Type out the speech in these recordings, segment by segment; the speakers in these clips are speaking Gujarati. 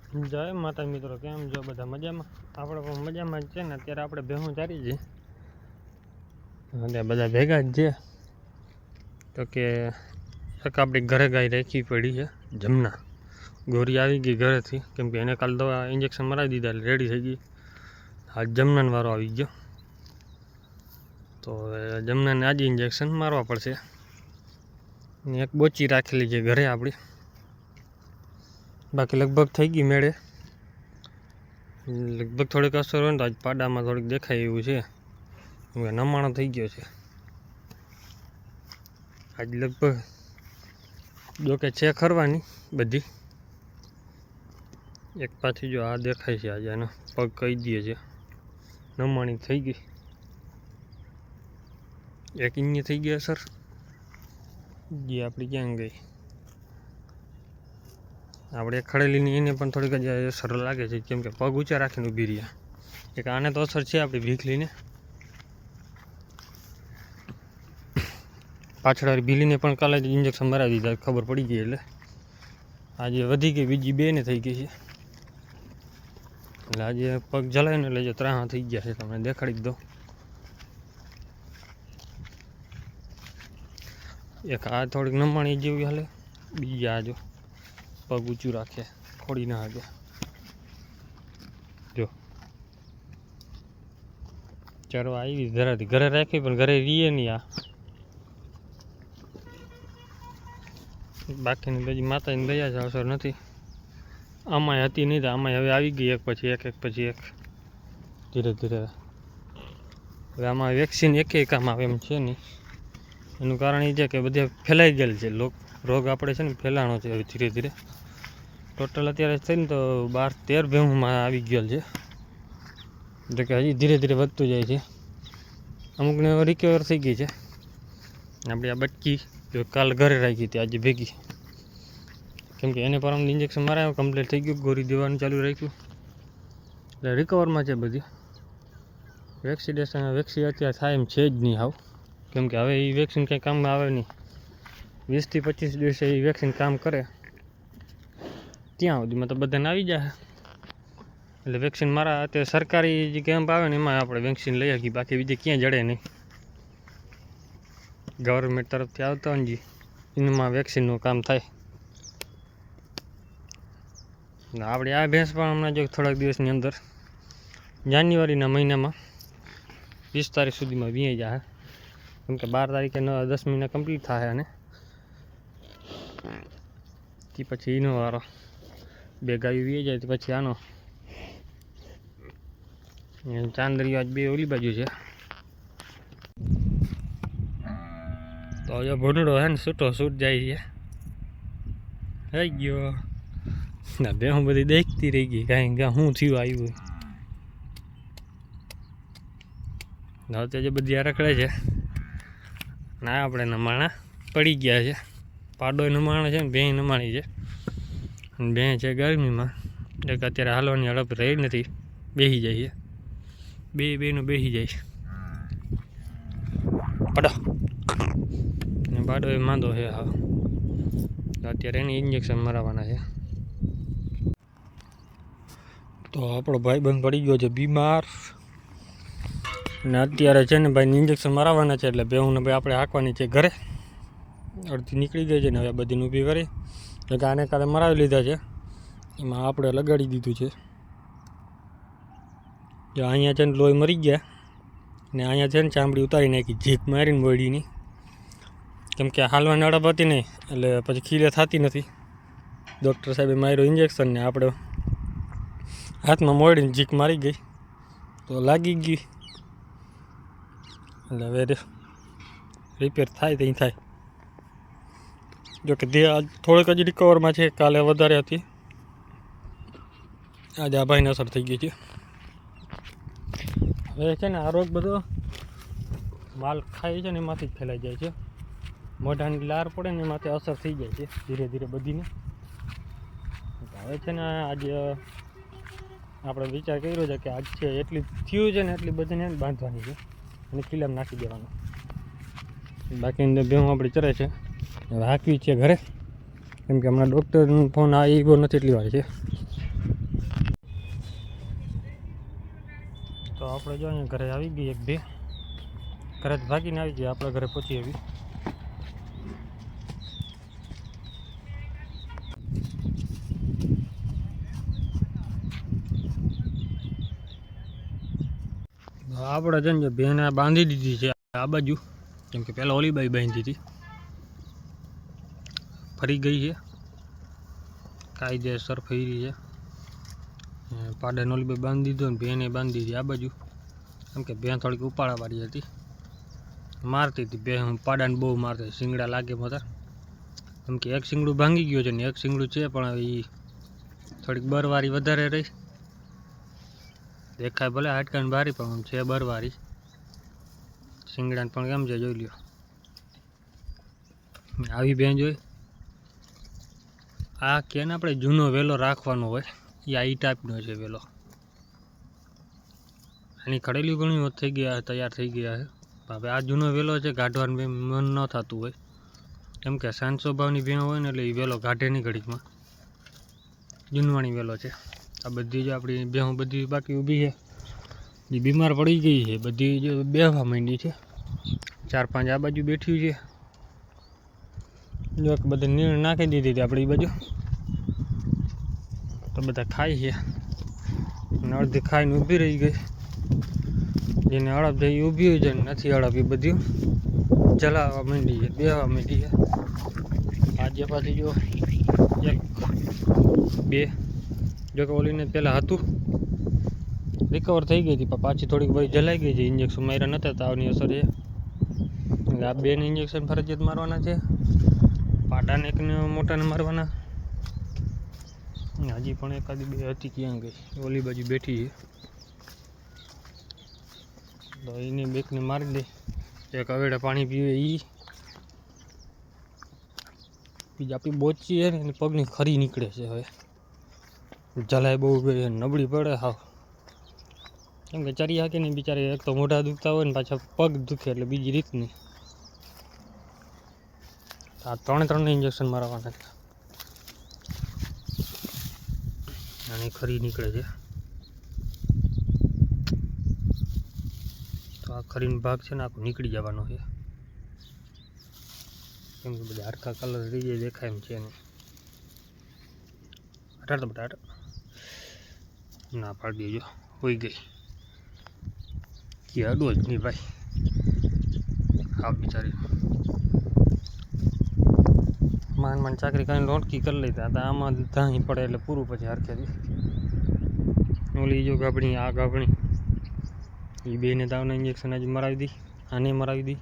જય માતા મિત્રો, કેમ જો બધા મજામાં? આપણે પણ મજામાં જ છે ને. અત્યારે આપણે ભેહું ચારી છે અને બધા ભેગા જ છે. તો કે એક આપણી ઘરે ગાય રાખી પડી છે જમના. ગોરી આવી ગઈ ઘરેથી, કેમ કે એને કાલ દવા ઇન્જેક્શન મરાવી દીધા એટલે રેડી થઈ ગઈ. આજ જમનાનો વારો આવી ગયો, તો જમનાને આજે ઇન્જેક્શન મારવા પડશે. એક બોચી રાખેલી છે ઘરે આપણી, બાકી લગભગ થઈ ગઈ મેળે. લગભગ થોડીક અસર હોય ને તો આજ પાડામાં થોડીક દેખાય એવું છે, નમાણો થઈ ગયો છે આજ લગભગ. જોકે છે ખરવાની બધી. એક પાછી જો આ દેખાય છે આજે, આનો પગ કહી દે છે નમાણી થઈ ગઈ. એક ઇંચની થઈ ગઈ અસર, જે આપણી ક્યાં ગઈ આપણે ખડેલીની, એને પણ થોડીક જ અસર લાગે છે, કેમ કે પગ ઊંચા રાખીને ઊભી રહ્યા. એક આને તો અસર છે આપણી ભીખલીને. પાછળ ભીલીને પણ કાલે જ ઇન્જેક્શન મરાવી દીધા, ખબર પડી ગઈ એટલે આજે વધી ગઈ. બીજી બેને થઈ ગઈ છે એટલે આજે પગ જલાય ને એટલે ત્રાહા થઈ ગયા છે. તમને દેખાડી દો. એક આ થોડીક નમાણી જેવી હાલે, બીજી આ જો પગ ઊંચું રાખે, ખોડી ના હાગે. જો ચરવા આવી ધરાથી ઘરે રાખી, પણ ઘરે રીએ નહીં આ. બાકીની બધી માતાની દયા છે, અસર નથી. આમાંય હતી નહીં તો આમાંય હવે આવી ગઈ, એક પછી એક ધીરે ધીરે. હવે આમાં વેક્સિન એકે કામ આવે એમ છે નહીં. એનું કારણ એ છે કે બધે ફેલાઈ ગયેલ છે રોગ. આપણે છે ને ફેલાણો છે હવે ધીરે ધીરે. ટોટલ અત્યારે થઈને તો 12-13 ભેહુંમાં આવી ગયેલ છે, એટલે કે હજી ધીરે ધીરે વધતું જાય છે. અમુકને રિકવર થઈ ગઈ છે. આપણી આ બટકી જો કાલ ઘરે રાખી હતી, આજે ભેગી, કેમ કે એને પરમ ઇન્જેક્શન મરાવ્યું, કમ્પ્લીટ થઈ ગયું. ગોરી દેવાનું ચાલુ રાખ્યું એટલે રિકવરમાં છે બધી. વેક્સિન અત્યારે થાય એમ છે જ નહીં હાવ, કેમ કે હવે એ વેક્સિન કંઈ કામમાં આવે નહીં. 20 થી 25 દિવસે એ વેક્સિન કામ કરે, ત્યાં સુધીમાં તો બધાને આવી જાય. એટલે વેક્સિન મારા અત્યારે સરકારી જે કેમ્પ આવે ને એમાં આપણે વેક્સિન લઈ શકીએ, બાકી બીજે ક્યાંય જડે નહીં. ગવર્મેન્ટ તરફથી આવતા હોય ને એમાં વેક્સિનનું કામ થાય. આપણે આ ભેંસ પણ હમણાં જો થોડાક દિવસની અંદર જાન્યુઆરીના મહિનામાં 20 તારીખ સુધીમાં વીઆઈ જાય, કેમ કે 12 તારીખે 10 મહિના કમ્પ્લીટ થાય. અને તે પછી એનો વારો, 2 ગાયો વીઆઈ જાય તો પછી આનો. ચાંદરીઓ આજ 2 ઓલી બાજુ છે. તો હવે ભૂંડડો હે ને છૂટો છૂટ જાય છે. થઈ ગયો ના બે હું બધી દેખતી રહી ગઈ, કાંઈ કે શું થયું આવ્યું. હવે તો જે બધી રખડે છે ના, આપણે નમાણા પડી ગયા છે. પાડો નમાણા છે ને ભેં નમાણી છે. ભેં છે ગરમીમાં, એક અત્યારે હાલવાની હડપ રહી નથી, બેસી જાય છે. બેનું બેસી જાય છે પાડો ને. પાડો એ માંદો છે હા, અત્યારે એને ઇન્જેક્શન મરાવવાના છે. તો આપણો ભાઈબંધ પડી ગયો છે બીમાર, ને અત્યારે છે ને ભાઈને ઇન્જેક્શન મરાવવાના છે. એટલે બેહુંને ભાઈ આપણે હાંકવાની છે ઘરે. અડધી નીકળી ગઈ છે ને હવે બધીને ઊભી કરી. એટલે આને કાલે મરાવી લીધા છે, એમાં આપણે લગાડી દીધું છે. જો અહીંયા છે ને લોહી મરી ગયા, ને અહીંયા છે ને ચામડી ઉતારી નાખી, જીક મારીને બોડીની, કેમ કે હાલવાની અડપ હતી નહીં એટલે પછી ખીલે થતી નથી. ડૉક્ટર સાહેબે માર્યો ઇન્જેક્શન ને આપણે હાથમાં મોડીને જીક મારી ગઈ તો લાગી ગઈ. એટલે હવે રિપેર થાય ત્યાં થાય. જોકે આજ થોડીક જ રિકવરમાં છે, કાલે વધારે હતી. આજે આ ભાઈને અસર થઈ ગઈ છે. હવે છે ને આ રોગ બધો માલ ખાય છે ને એમાંથી જ ફેલાઈ જાય છે. મોઢાની લાર પડે ને એમાંથી અસર થઈ જાય છે ધીરે ધીરે બધીને. હવે છે ને આજે આપણે વિચાર કર્યો છે કે આજ છે એટલી થયું છે ને એટલી બધાને બાંધવાની છે અને ખીલામાં નાખી દેવાનું. બાકી ભેહું આપણી ચરે છે, હવે હાંકવી છે ઘરે, કેમ કે હમણાં ડૉક્ટરનો ફોન આવ્યો નથી એટલી વાર છે. તો આપણે જો અહીંયા ઘરે આવી ગઈ એક બે ઘરે જ ભાગીને આવી ગયા, આપણે ઘરે પહોંચી આવી. આપણે છે ને બેને બાંધી દીધી છે આ બાજુ, કેમ કે પહેલાં ઓલી બાઈ બાંધી હતી, ફરી ગઈ છે કાયદેસર ફરી છે. પાડાને ઓલી બાઈ બાંધી દીધો ને બેને બાંધી દીધી આ બાજુ, કેમ કે બેન થોડીક ઉપાડાવાળી હતી, મારતી હતી બે. હું પાડાને બહુ મારતી, શિંગડા લાગે મતા, કેમ કે એક શિંગડું ભાંગી ગયું છે ને એક શિંગડું છે પણ એ થોડીક બરવારી વધારે રહી. દેખાય ભલે હાડકાની બારી પણ છે બરવારી. શિંગડાને પણ કેમ છે જોઈ લ્યો. આવી બેન જોઈ આ કે ને આપણે જૂનો વેલો રાખવાનો હોય એ આ ટાઈપનો છે વેલો. આની ખડેલી ઘણી થઈ ગયા તૈયાર થઈ ગયા છે. હવે આ જૂનો વેલો છે કાઢવાનું મન ન થતું હોય, કેમ કે શાંત સ્વભાવની ભેં હોય ને એટલે એ વેલો કાઢે નહીં ઘડીકમાં. જૂનવાણી વેલો છે આ. બધી જો આપણી ભેં બધી બાકી ઊભી છે, જે બીમાર પડી ગઈ છે બધી જો બેહવા માંડી છે. 4-5 આ બાજુ બેઠ્યું છે. જો બધે નીણ નાખી દીધી હતી આપણે એ બાજુ, તો બધા ખાઈ છે અને અડધી ખાઈને ઊભી રહી ગઈ. જેને અડપ થઈ ઊભી હોય છે, નથી અડપ એ બધી જલાવવા માંડી છે, બેહવા માંડી છે. આજે પાછી જો 1-2 જો કે ઓલીને પહેલાં હતું રિકવર થઈ ગઈ હતી, પણ પાછી થોડીક ભાઈ જલાઈ ગઈ છે. ઇન્જેક્શન માર્યા નહોતા તાવની અસર છે, એટલે આ બેને ઇન્જેક્શન ફરજિયાત મારવાના છે. પાડાને એકને મોટાને મારવાના. હજી પણ એકાદી બે હતી ક્યાં ગઈ, ઓલી બાજુ બેઠી છે, તો એને બેકને મારી દે. એક અવેડા પાણી પીવે એ બીજી આપણી બોચી છે ને એની પગની ખરી નીકળે છે. હવે જલાય બહુ ગઈ, નબળી પડે હાવ, કેમ કે ચરી હાકે નહીં બિચારી. એક તો મોઢા દુખતા હોય ને પાછા પગ દુખે એટલે બીજી રીતની. આ 3 ઇન્જેક્શન મારવાના છે અને ખરી નીકળે છે. તો આ ખરીનો ભાગ છે ને આખું નીકળી જવાનો છે, કેમ કે બધા હરખા કલર રહી જાય દેખાય એમ છે નહીં. હટાડ તો બટાટ ના પાડી દેજો, હોઈ ગઈ કે અડો જ નહીં ભાઈ. હા બિચારી માન ચાકરી કરીને રોટકી કરી લેતા હતા, આમાં ધાણી પડે એટલે પૂરું પછી હરખેથી. ઓલી જો ગાભણી આ ગાભણી એ બેને તાવના ઇન્જેક્શન આજે મરાવી દી, આને મરાવી દી.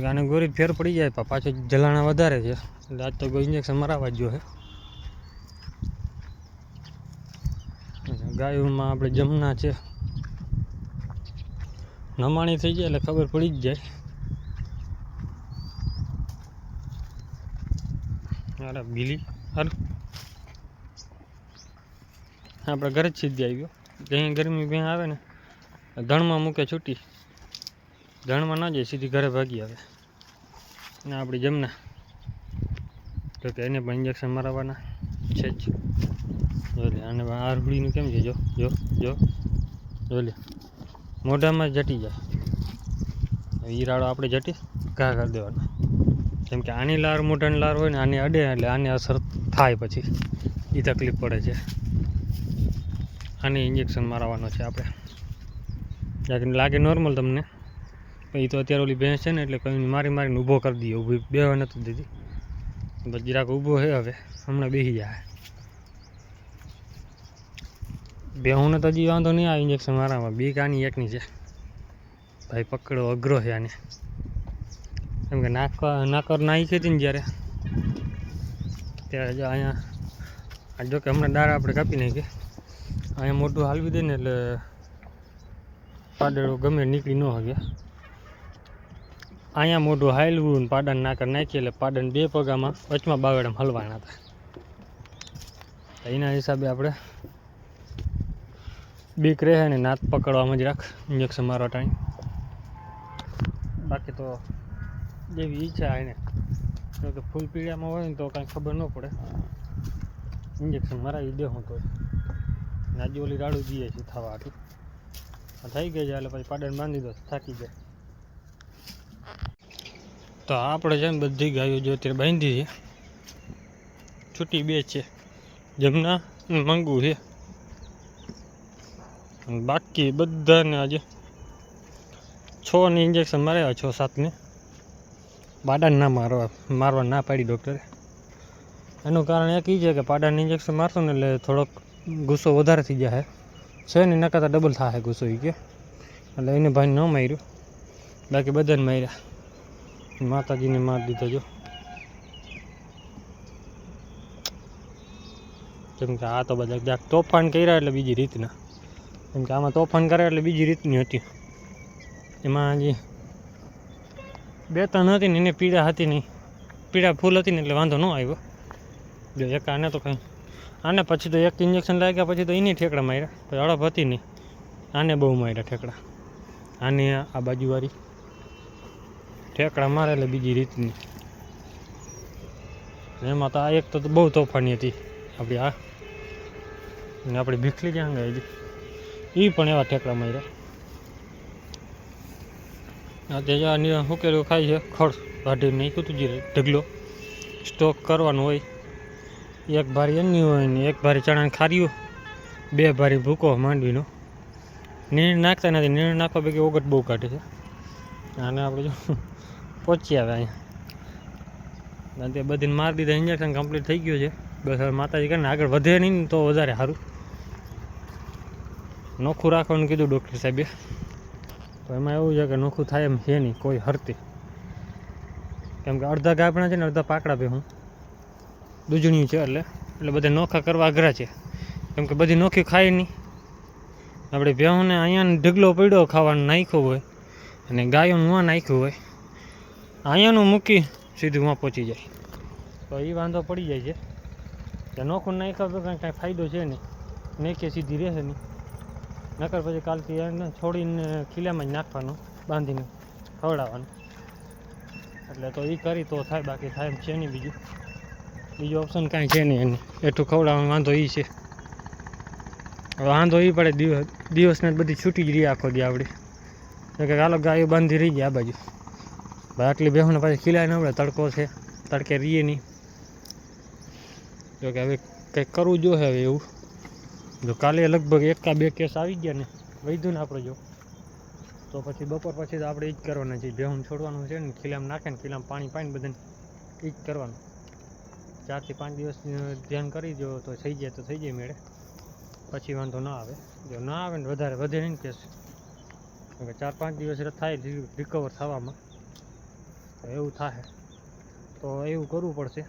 આને ગોરી ફેર પડી જાય પણ પાછું જલાણા વધારે છે એટલે આજ તો કોઈ ઇન્જેક્શન મરાવવા જ જોઈએ. ગાયોમાં આપણે જમના છે, નમાણી થઈ જાય એટલે ખબર પડી જ જાય. અરે બીલી હાલ આપણે ઘરે જ સીધી આવ્યો. અહીં ગરમી ભેં આવે ને ધણમાં મૂકે છૂટી, ધણમાં ના જાય સીધી ઘરે ભાગી આવે. ને આપણી જમના તો કે એને પણ ઇન્જેક્શન મરાવવાના છે જ. જો લે અને આ રૂડીનું કેમ છે, જો જો જો જો લે મોઢામાં જટી જાય. ઈરાડો આપણે જટી ઘા કરી દેવાનો, કેમ કે આની લાર મોઢાની લાર હોય ને આને અડે એટલે આને અસર થાય, પછી એ તકલીફ પડે છે. આને ઇન્જેક્શન મારવાનો છે આપણે. જ્યાં લાગે નોર્મલ તમને, એ તો અત્યારે ઓલી ભેંસ છે ને એટલે કંઈ મારીને ઊભો કરી દઈએ. ઊભી બેહવા નથી દીધી, બસ જરાક ઊભો છે, હવે હમણાં બેસી જાય. બેહુંને તો હજી વાંધો નહીં આવે ઇન્જેક્શન મારવામાં, બીક આની એકની છે ભાઈ, પકડો અઘરો છે આને. કેમ કે નાકર નાખી હતી ને જ્યારે ત્યારે જો અહીંયા જો કે હમણાં દાળ આપણે કાપી નાખી, અહીંયા મોટું હાલવી દે ને એટલે પાડેડો ગમે નીકળી ન શકે. અહીંયા મોઢું હાલવું ને પાડાને નાકર નાખીએ એટલે પાડાને 2 પગામાં વચમાં બાવેડામાં હલવાના હતા. એના હિસાબે આપણે બીક રહે ને નાત પકડવામાં જ રાખ ઇન્જેક્શન મારવા ટાઈમ. બાકી તો જેવી ઈચ્છા એને, કે ફૂલ પીળામાં હોય ને તો કાંઈ ખબર ન પડે, ઇન્જેક્શન મરાવી દે હું તો. આજે ઓલી રાડું દઈએ છીએ થવા હતું, થઈ ગઈ છે એટલે પછી પાડાને બાંધી દો, થાકી જાય. તો આપણે છે ને બધી ગાયો જો અત્યારે બાંધી છે, છૂટી બે છે, જમના મંગુ છે, બાકી બધાને આજે 6 ઇન્જેક્શન માર્યા, 6-7 ને. પાડાને ના મારવા ના પાડી ડૉક્ટરે. એનું કારણ એક એ છે કે પાડાને ઇન્જેક્શન મારશો ને એટલે થોડોક ગુસ્સો વધારે થઈ જાય છે ને, એના કરતાં ડબલ થાય ગુસ્સો એ કે, એટલે એને ભાઈ ન માર્યું, બાકી બધાને માર્યા. માતાજીને મારી દીધો જો, કેમ કે આ તો બધા તોફાન કર્યા એટલે બીજી રીતના, કેમ કે આમાં તોફાન કરે એટલે બીજી રીતની હતી. એમાં હજી 2-3 હતી ને એને પીડા હતી નહીં, પીડા ફૂલ હતી ને એટલે વાંધો ન આવ્યો. જો એક આને તો કંઈ, આને પછી તો એક ઇન્જેક્શન લાગ્યા પછી તો એની ઠેકડા માર્યા, પછી હડપ હતી નહીં, આને બહુ માર્યા ઠેકડા. આને આ બાજુવાળી ઠેકડા મારે એટલે બીજી રીતની. એમાં તો આ એક તો બહુ તોફાની હતી આપણી, આ ને આપણી ભીખલી ક્યાં ગઈ હતી, એ પણ એવા ઠેકડા માર્યા. અત્યારે શું કર્યું ખાય છે, ખડ કાઢી નાખ્યું હતું, જે ઢગલો સ્ટોક કરવાનો હોય. એક ભારી એની હોય ને એક ભારી ચણાની ખારીઓ, 2 ભારી ભૂકો માંડવીનો. નીણ નાખતા નથી, નીણ નાખવા પૈકી ઓગટ બહુ કાઢે છે. અને આપણે જો પહોંચી આવે અહીંયા, તે બધીને મારી દીધા, ઇન્જેક્શન કમ્પ્લીટ થઈ ગયું છે. બસ હવે માતાજી કરીને આગળ વધે નહીં ને તો વધારે સારું. નોખું રાખવાનું કીધું ડૉક્ટર સાહેબે, તો એમાં એવું છે કે નોખું થાય એમ છે નહીં કોઈ હરતી, કેમ કે અડધા ગાભણા છે ને અડધા પાકડા પે હું દૂજણ્યું છે, એટલે બધા નોખા કરવા અઘરા છે, કેમ કે બધી નોખી ખાય નહીં. આપણે ભેહુંને અહીંયાનો ઢગલો પડ્યો ખાવાનું નાખ્યો હોય, અને ગાયોનું વાં નાખ્યું હોય, અહીંયાનું મૂકી સીધું વાં પહોંચી જાય, તો એ વાંધો પડી જાય છે. કે નોખું નાખ્યા વગર કાંઈ ફાયદો છે નહીં, નાખીએ સીધી રહેશે નહીં, નકર પછી કાલથી એને છોડીને ખીલામાં જ નાખવાનું, બાંધીને ખવડાવવાનું. એટલે તો એ કરી તો થાય, બાકી થાય એમ છે નહીં. બીજું ઓપ્શન કાંઈ છે નહીં એને, એટલું ખવડાવવાનો વાંધો એ છે. વાંધો એ પડે દિવસને બધી છૂટી જ રહી આખો દી આપણે, કે હાલો ગાયો બાંધી રહી જાય આ બાજુ. ભાઈ આટલી બેહોને પાછી ખીલાય ન પડે, તડકો છે, તડકે રહીએ નહીં. જો કે હવે કંઈક કરવું જોઈએ હવે એવું. જો કાલે લગભગ 1-2 કેસ આવી ગયા ને વૈધું ને આપણે જો, તો પછી બપોર પછી તો આપણે એ જ કરવાના છે. બેહું છોડવાનું છે ને, ખીલામાં નાખે ને ખીલામાં પાણી બધાને એ જ કરવાનું. 4 થી 5 દિવસ ધ્યાન કરી દો તો થઈ જાય, તો થઈ જાય મેળે, પછી વાંધો ના આવે. જો ના આવે ને વધારે વધે નહીં કેસ, કે 4-5 દિવસ થાય રિકવર થવામાં, એવું થાય તો એવું કરવું પડશે.